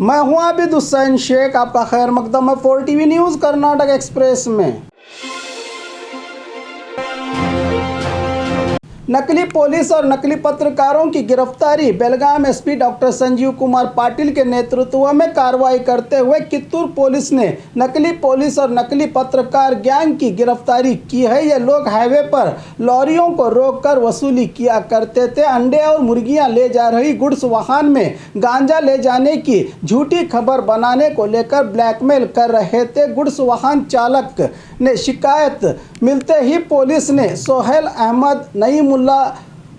मैं हूं आबिद हुसैन शेख, आपका खैर मकदम है 4 टीवी न्यूज़ कर्नाटक एक्सप्रेस में। नकली पुलिस और नकली पत्रकारों की गिरफ्तारी। बेलगाम एसपी डॉक्टर संजीव कुमार पाटिल के नेतृत्व में कार्रवाई करते हुए कित्तूर पुलिस ने नकली पुलिस और नकली पत्रकार गैंग की गिरफ्तारी की है। ये लोग हाईवे पर लॉरियों को रोककर वसूली किया करते थे। अंडे और मुर्गियां ले जा रही गुड्स वाहन में गांजा ले जाने की झूठी खबर बनाने को लेकर ब्लैकमेल कर रहे थे। गुड्स वाहन चालक ने शिकायत मिलते ही पुलिस ने सोहेल अहमद, नईमुल्ला,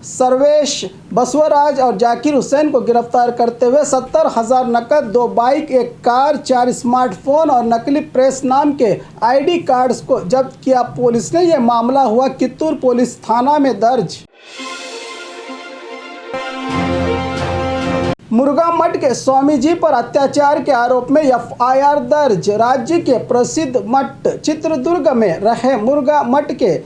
सर्वेश, बसवराज और जाकिर हुसैन को गिरफ्तार करते हुए 70,000 नकद, 2 बाइक, 1 कार, 4 स्मार्टफोन और नकली प्रेस नाम के आईडी कार्ड्स को जब्त किया। पुलिस ने यह मामला हुआ कित्तूर पुलिस थाना में दर्ज। मुर्गा मठ के स्वामी जी पर अत्याचार के आरोप में एफआईआर दर्ज। राज्य के प्रसिद्ध मठ चित्रदुर्ग में रहे मुर्गा मठ के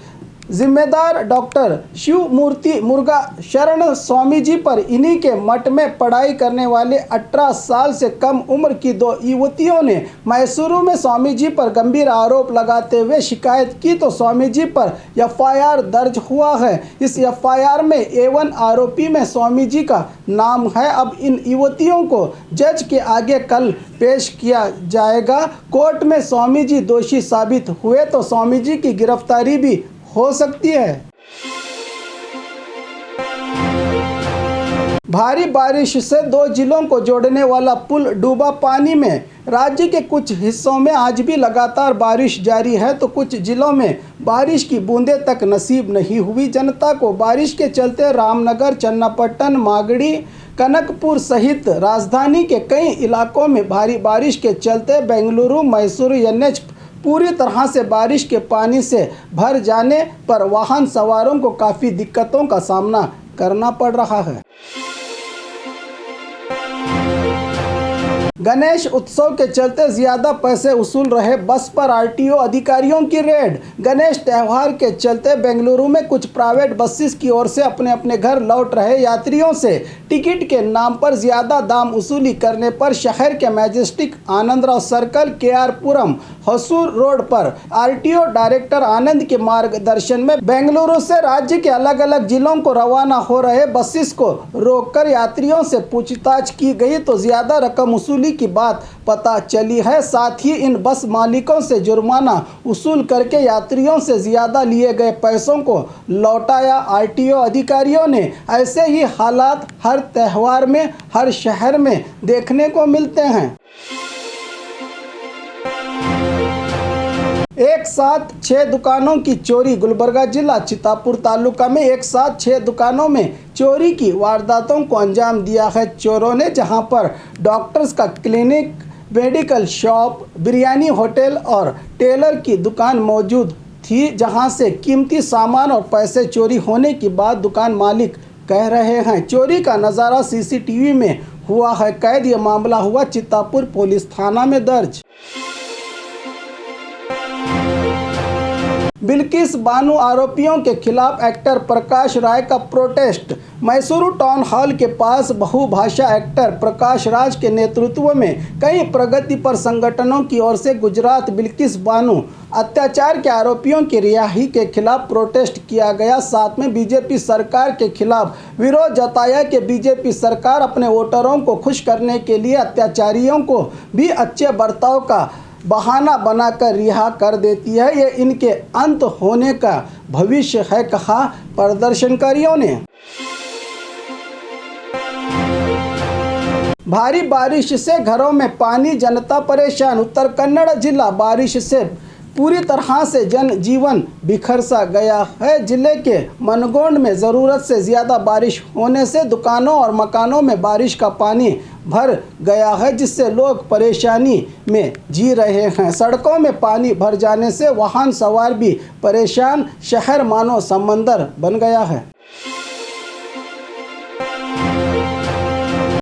जिम्मेदार डॉक्टर शिव मूर्ति मुर्गा शरण स्वामी जी पर इन्हीं के मठ में पढ़ाई करने वाले 18 साल से कम उम्र की 2 युवतियों ने मैसूरू में स्वामी जी पर गंभीर आरोप लगाते हुए शिकायत की तो स्वामी जी पर एफआईआर दर्ज हुआ है। इस एफआईआर में A1 आरोपी में स्वामी जी का नाम है। अब इन युवतियों को जज के आगे कल पेश किया जाएगा। कोर्ट में स्वामी जी दोषी साबित हुए तो स्वामी जी की गिरफ्तारी भी हो सकती है। भारी बारिश से 2 जिलों को जोड़ने वाला पुल डूबा पानी में। राज्य के कुछ हिस्सों में आज भी लगातार बारिश जारी है तो कुछ जिलों में बारिश की बूंदें तक नसीब नहीं हुई। जनता को बारिश के चलते रामनगर, चन्नापट्टन, मागड़ी, कनकपुर सहित राजधानी के कई इलाकों में भारी बारिश के चलते बेंगलुरु मैसूरू NH पूरी तरह से बारिश के पानी से भर जाने पर वाहन सवारों को काफ़ी दिक्कतों का सामना करना पड़ रहा है। गणेश उत्सव के चलते ज्यादा पैसे वसूल रहे बस पर आरटीओ अधिकारियों की रेड। गणेश त्यौहार के चलते बेंगलुरु में कुछ प्राइवेट बसेस की ओर से अपने अपने घर लौट रहे यात्रियों से टिकट के नाम पर ज्यादा दाम वसूली करने पर शहर के मैजेस्टिक, आनंदराव सर्कल, KR पुरम, हसूर रोड पर आरटीओ डायरेक्टर आनंद के मार्गदर्शन में बेंगलुरु से राज्य के अलग अलग जिलों को रवाना हो रहे बसेस को रोककर यात्रियों से पूछताछ की गई तो ज्यादा रकम वसूली की बात पता चली है। साथ ही इन बस मालिकों से जुर्माना वसूल करके यात्रियों से ज्यादा लिए गए पैसों को लौटाया। आरटीओ अधिकारियों ने ऐसे ही हालात हर त्योहार में हर शहर में देखने को मिलते हैं। एक साथ 6 दुकानों की चोरी। गुलबर्गा जिला चितापुर तालुका में एक साथ 6 दुकानों में चोरी की वारदातों को अंजाम दिया है चोरों ने, जहां पर डॉक्टर्स का clinic, medical shop, biryani hotel और टेलर की दुकान मौजूद थी, जहां से कीमती सामान और पैसे चोरी होने की बात दुकान मालिक कह रहे हैं। चोरी का नज़ारा CCTV में हुआ है कैद। यह मामला हुआ चितापुर पुलिस थाना में दर्ज। बिल्किस बानो आरोपियों के खिलाफ एक्टर प्रकाश राज का प्रोटेस्ट। मैसूरू टाउन हॉल के पास बहुभाषा एक्टर प्रकाश राज के नेतृत्व में कई प्रगतिपर संगठनों की ओर से गुजरात बिल्किस बानो अत्याचार के आरोपियों की रिहाई के खिलाफ प्रोटेस्ट किया गया। साथ में बीजेपी सरकार के खिलाफ विरोध जताया कि बीजेपी सरकार अपने वोटरों को खुश करने के लिए अत्याचारियों को भी अच्छे बर्ताव का बहाना बनाकर रिहा कर देती है। ये इनके अंत होने का भविष्य है, कहा प्रदर्शनकारियों ने। भारी बारिश से घरों में पानी, जनता परेशान। उत्तर कन्नड़ जिला बारिश से पूरी तरह से जनजीवन बिखर सा गया है। जिले के मनगोंड में ज़रूरत से ज़्यादा बारिश होने से दुकानों और मकानों में बारिश का पानी भर गया है, जिससे लोग परेशानी में जी रहे हैं। सड़कों में पानी भर जाने से वाहन सवार भी परेशान। शहर मानो समंदर बन गया है।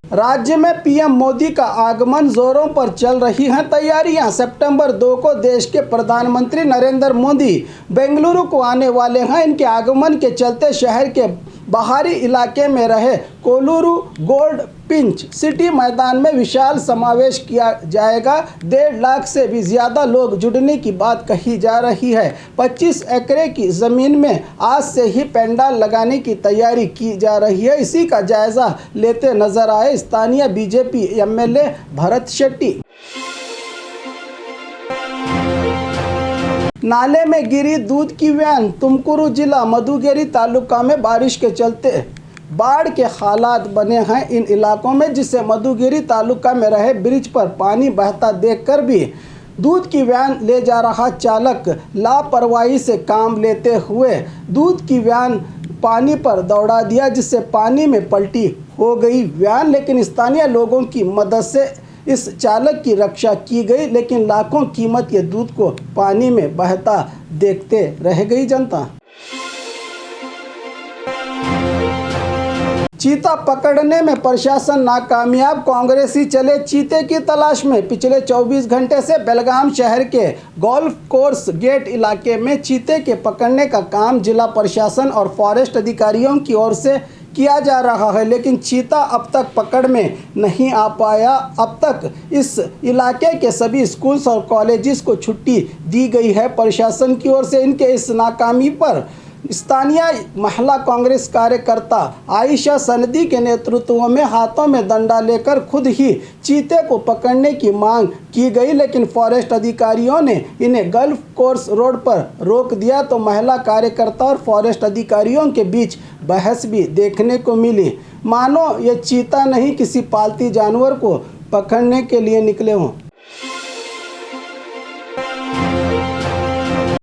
राज्य में पीएम मोदी का आगमन, जोरों पर चल रही हैं तैयारियां। सितंबर 2 को देश के प्रधानमंत्री नरेंद्र मोदी बेंगलुरु को आने वाले हैं। इनके आगमन के चलते शहर के बाहरी इलाके में रहे कोलूरू गोल्ड पिंच सिटी मैदान में विशाल समावेश किया जाएगा। 1.5 लाख से भी ज़्यादा लोग जुड़ने की बात कही जा रही है। 25 एकड़ की ज़मीन में आज से ही पंडाल लगाने की तैयारी की जा रही है। इसी का जायज़ा लेते नजर आए स्थानीय बीजेपी एमएलए भरत शेट्टी। नाले में गिरी दूध की वैन। तुमकुरू जिला मधुगिरी तालुका में बारिश के चलते बाढ़ के हालात बने हैं इन इलाकों में, जिससे मधुगिरी तालुका में रहे ब्रिज पर पानी बहता देखकर भी दूध की वैन ले जा रहा चालक लापरवाही से काम लेते हुए दूध की वैन पानी पर दौड़ा दिया, जिससे पानी में पलटी हो गई वैन। लेकिन स्थानीय लोगों की मदद से इस चालक की रक्षा की गई, लेकिन लाखों कीमत के दूध को पानी में बहता देखते रह गई जनता। चीता पकड़ने में प्रशासन नाकामयाब। कांग्रेसी चले चीते की तलाश में। पिछले 24 घंटे से बेलगाम शहर के गोल्फ कोर्स गेट इलाके में चीते के पकड़ने का काम जिला प्रशासन और फॉरेस्ट अधिकारियों की ओर से किया जा रहा है, लेकिन चीता अब तक पकड़ में नहीं आ पाया। अब तक इस इलाके के सभी स्कूल्स और कॉलेजेस को छुट्टी दी गई है प्रशासन की ओर से। इनके इस नाकामी पर स्थानीय महिला कांग्रेस कार्यकर्ता आयशा सनदी के नेतृत्व में हाथों में डंडा लेकर खुद ही चीते को पकड़ने की मांग की गई, लेकिन फॉरेस्ट अधिकारियों ने इन्हें गल्फ कोर्स रोड पर रोक दिया तो महिला कार्यकर्ता और फॉरेस्ट अधिकारियों के बीच बहस भी देखने को मिली, मानो ये चीता नहीं किसी पालतू जानवर को पकड़ने के लिए निकले हों।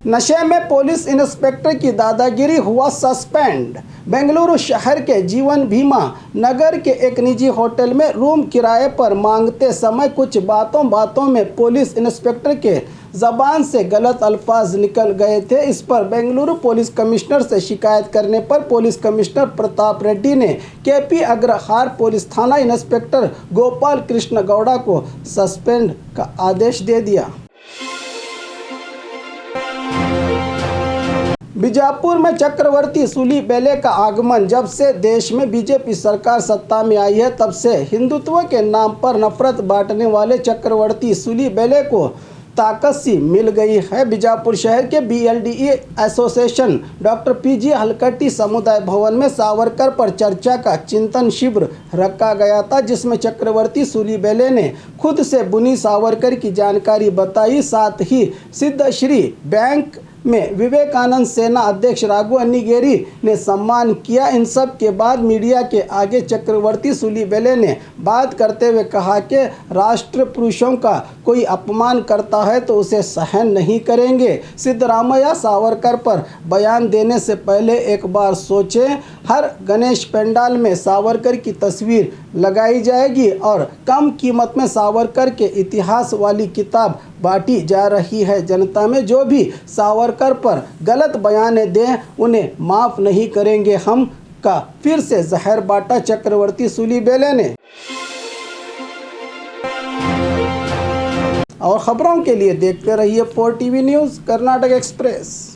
नशे में पुलिस इंस्पेक्टर की दादागिरी हुआ सस्पेंड। बेंगलुरु शहर के जीवन भीमा नगर के एक निजी होटल में रूम किराए पर मांगते समय कुछ बातों में पुलिस इंस्पेक्टर के ज़बान से गलत अल्फाज निकल गए थे। इस पर बेंगलुरु पुलिस कमिश्नर से शिकायत करने पर पुलिस कमिश्नर प्रताप रेड्डी ने केपी अग्रहार पुलिस थाना इंस्पेक्टर गोपाल कृष्ण गौड़ा को सस्पेंड का आदेश दे दिया। बीजापुर में चक्रवर्ती सूलीबेले का आगमन। जब से देश में बीजेपी सरकार सत्ता में आई है, तब से हिंदुत्व के नाम पर नफरत बांटने वाले चक्रवर्ती सूलीबेले को ताकत सी मिल गई है। बीजापुर शहर के BLDE एसोसिएशन डॉक्टर PG हलकटी समुदाय भवन में सावरकर पर चर्चा का चिंतन शिविर रखा गया था, जिसमें चक्रवर्ती सूलीबेले ने खुद से बुनी सावरकर की जानकारी बताई। साथ ही सिद्धश्री बैंक में विवेकानंद सेना अध्यक्ष राघु अन्नीगेरी ने सम्मान किया। इन सब के बाद मीडिया के आगे चक्रवर्ती सूलीबेले ने बात करते हुए कहा कि राष्ट्र पुरुषों का कोई अपमान करता है तो उसे सहन नहीं करेंगे। सिद्धरामैया सावरकर पर बयान देने से पहले एक बार सोचें। हर गणेश पंडाल में सावरकर की तस्वीर लगाई जाएगी और कम कीमत में सावरकर के इतिहास वाली किताब बांटी जा रही है। जनता में जो भी सावरकर पर गलत बयान दें उन्हें माफ़ नहीं करेंगे हम का फिर से जहर बांटा चक्रवर्ती सूलीबेले ने। और खबरों के लिए देखते रहिए 4TV न्यूज़ कर्नाटक एक्सप्रेस।